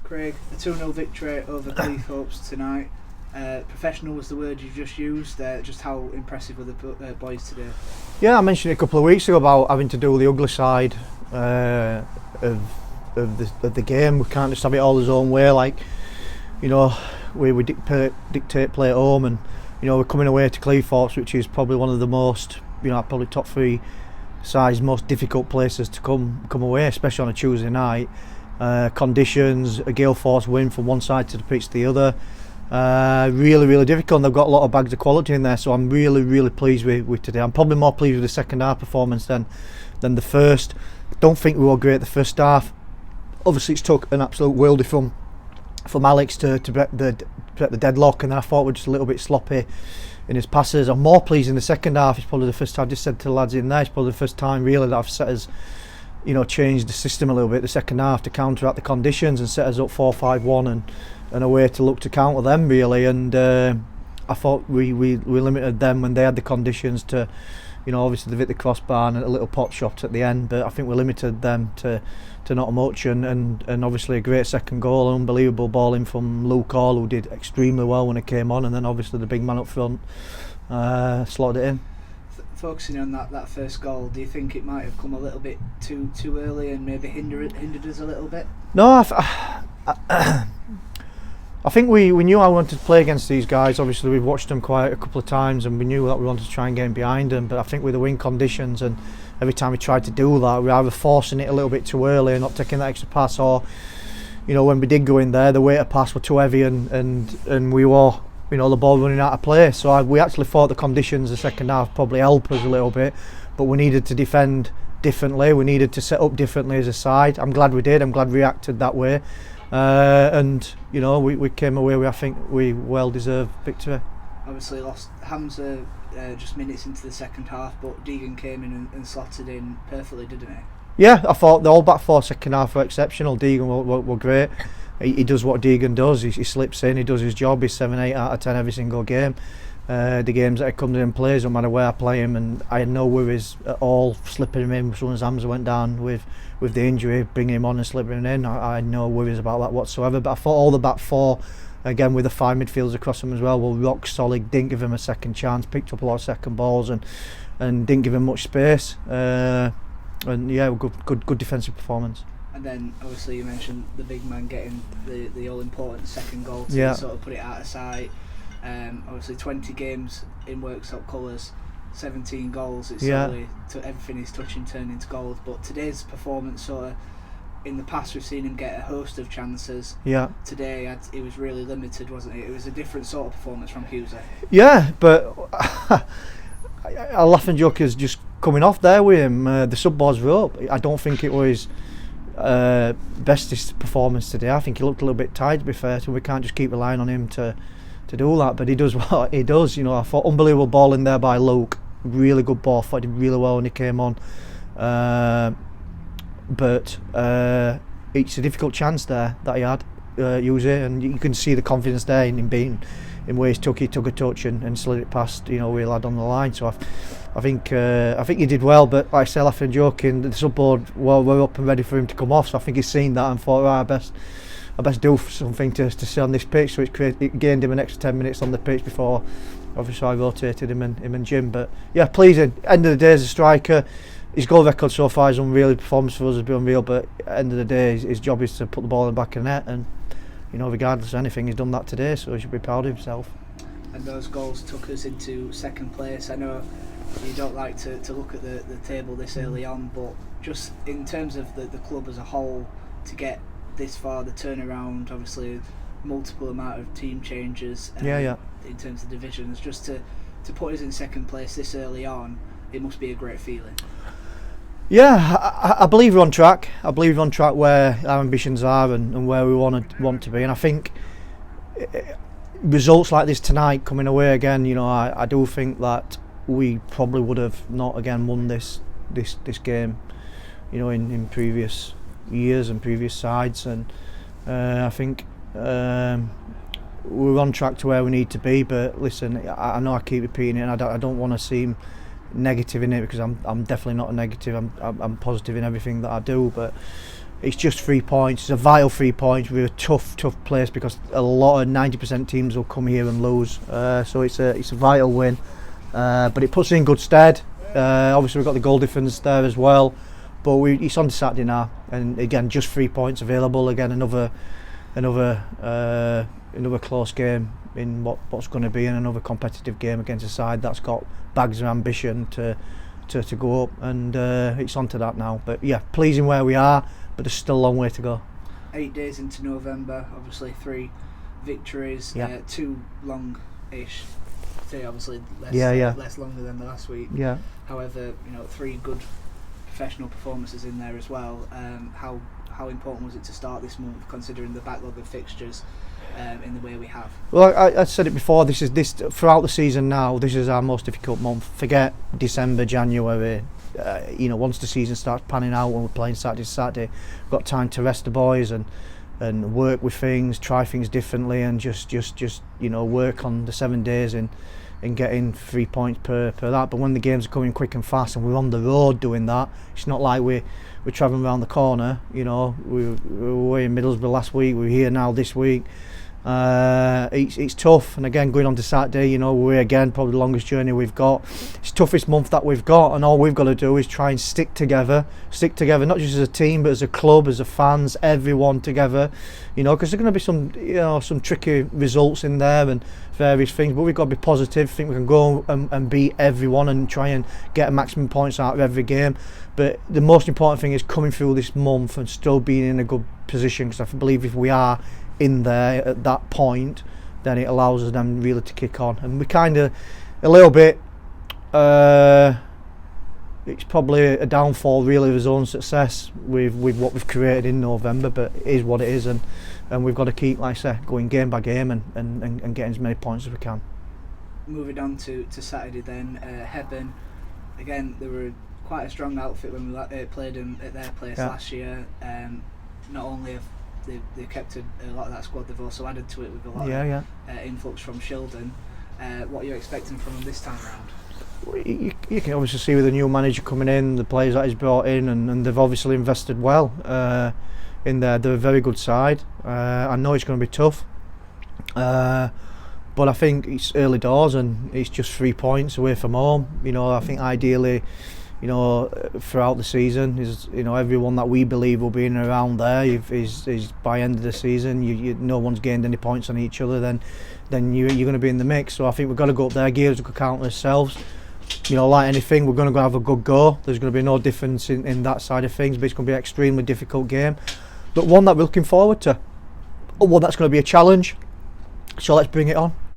Craig, a 2-0 victory over Cleethorpes tonight. Professional was the word you just used. Just how impressive were the boys today? Yeah, I mentioned it a couple of weeks ago about having to do the ugly side of the game. We can't just have it all his own way. Like, you know, we dictate play at home, and you know, we're coming away to Cleethorpes, which is probably one of the most, you know, probably top 3 size most difficult places to come away, especially on a Tuesday night. Conditions, a gale force wind from one side to the pitch to the other. Really difficult, and they've got a lot of bags of quality in there, so I'm really pleased with today. I'm probably more pleased with the second half performance than the first. Don't think we were great the first half. Obviously it's took an absolute worldie from Alex to break the deadlock, and then I thought we're just a little bit sloppy in his passes. I'm more pleased in the second half. It's probably the first time, I just said to the lads in there, it's probably the first time really that I've set us, you know, changed the system a little bit the second half to counteract the conditions and set us up 4-5-1 and a way to look to counter them really. And I thought we limited them when they had the conditions to, you know, obviously they've hit the crossbar and a little pot shot at the end, but I think we limited them to not much, and obviously a great second goal, an unbelievable ball in from Luke Hall, who did extremely well when he came on, and then obviously the big man up front slotted it in. Focusing on that first goal, do you think it might have come a little bit too early and maybe hindered us a little bit? No, I think we knew I wanted to play against these guys. Obviously we've watched them quite a couple of times, and we knew that we wanted to try and get behind them, but I think with the wind conditions, and every time we tried to do that, we were either forcing it a little bit too early and not taking that extra pass, or, you know, when we did go in there, the weight of pass were too heavy, and we were, you know, the ball running out of play. So we actually thought the conditions the second half probably helped us a little bit, but we needed to defend differently, we needed to set up differently as a side. I'm glad we did, I'm glad we reacted that way, and you know, we came away with, I think, we well deserved victory. Obviously lost Hamza just minutes into the second half, but Deegan came in and slotted in perfectly, didn't he? Yeah, I thought the all back 4 second half were exceptional. Deegan were great. He does what Deegan does. He slips in, he does his job. He's 7-8 out of 10 every single game. The games that he comes in and plays, no matter where I play him, and I had no worries at all slipping him in as soon as Hamza went down with the injury, bringing him on and slipping him in. I had no worries about that whatsoever. But I thought all the back 4, again with the 5 midfielders across them as well, were rock solid. Didn't give him a second chance, picked up a lot of second balls, and didn't give him much space. And yeah, good defensive performance. And then obviously you mentioned the big man getting the all important second goal to sort of put it out of sight. Obviously 20 games in Worksop colours, 17 goals. It's solely to everything he's touching turned into goals. But today's performance, sort of, in the past we've seen him get a host of chances. Yeah. Today it was really limited, wasn't it? It was a different sort of performance from Hughesy. Yeah, but I laugh and joke is just coming off there with him. The sub-boards were up. I don't think it was bestest performance today. I think he looked a little bit tired, to be fair, so we can't just keep relying on him to do that. But he does what he does. You know, I thought unbelievable ball in there by Luke. Really good ball. Thought he did really well when he came on. But it's a difficult chance there that he had, Hughesy, and you can see the confidence there in him being in where he took a touch and slid it past, you know, we lad on the line. So I think he did well, but like I say, laughing and joking, the subboard we're up and ready for him to come off. So I think he's seen that and thought, right, I best do something to sit on this pitch. So it gained him an extra 10 minutes on the pitch before obviously I rotated him and Jim. But yeah, pleasing. End of the day, as a striker, his goal record so far is unreal. His performance for us has been unreal, but at the end of the day, his job is to put the ball in the back of the net, and you know, regardless of anything, he's done that today, so he should be proud of himself. And those goals took us into second place. I know you don't like to look at the table this early on, but just in terms of the club as a whole, to get this far, the turnaround, obviously multiple amount of team changes in terms of divisions, just to put us in second place this early on, it must be a great feeling. Yeah, I believe we're on track. I believe we're on track where our ambitions are and where we want to be. And I think results like this tonight, coming away again, you know, I do think that we probably would have not again won this game, you know, in previous years and previous sides. And I think we're on track to where we need to be. But listen, I know I keep repeating it, and I don't want to seem negative in it, because I'm definitely not a negative. I'm positive in everything that I do, but it's just 3 points. It's a vital 3 points. We're a tough place because a lot of 90% teams will come here and lose. So it's a vital win, but it puts it in good stead. Obviously we've got the goal difference there as well, but it's on Saturday now, and again just 3 points available. Again another close game in what's going to be another competitive game against a side that's got bags of ambition to go up, and it's on to that now. But yeah, pleasing where we are, but there's still a long way to go. 8 days into November, obviously 3 victories, 2 long-ish. Say obviously less longer than the last week. Yeah. However, 3 good professional performances in there as well. How important was it to start this month, considering the backlog of fixtures in the way we have? Well, I said it before. This throughout the season now. This is our most difficult month. Forget December, January. Once the season starts panning out, when we're playing Saturday to Saturday, we've got time to rest the boys and work with things, try things differently, and just work on the 7 days and getting 3 points per that. But when the games are coming quick and fast and we're on the road doing that, it's not like we're travelling around the corner. We were away in Middlesbrough last week, we're here now this week. It's tough, and again going on to Saturday, we're again probably the longest journey we've got. It's the toughest month that we've got, and all we've got to do is try and stick together not just as a team but as a club, as a fans, everyone together, because there's going to be some tricky results in there and various things, but we've got to be positive, think we can go and beat everyone and try and get a maximum points out of every game. But the most important thing is coming through this month and still being in a good position, because I believe if we are in there at that point, then it allows us then really to kick on. And we kind of a little bit it's probably a downfall really of his own success with what we've created in November, but it is what it is, and we've got to keep, like I say, going game by game and getting as many points as we can. Moving on to Saturday then, Hebburn, again they were quite a strong outfit when we played them at their place last year. Not only have they kept a lot of that squad, they've also added to it with a lot of influx from Shildon. What are you expecting from them this time round? You can obviously see with the new manager coming in, the players that he's brought in, and they've obviously invested well in there. They're a very good side. I know it's going to be tough, but I think it's early doors and it's just 3 points away from home. I think ideally, throughout the season is everyone that we believe will be in and around there is by end of the season no one's gained any points on each other, then you're going to be in the mix. So I think we've got to go up there, give us a good count ourselves. Like anything, we're going to go have a good go. There's going to be no difference in that side of things, but it's going to be an extremely difficult game, but one that we're looking forward to. Well, that's going to be a challenge, so let's bring it on.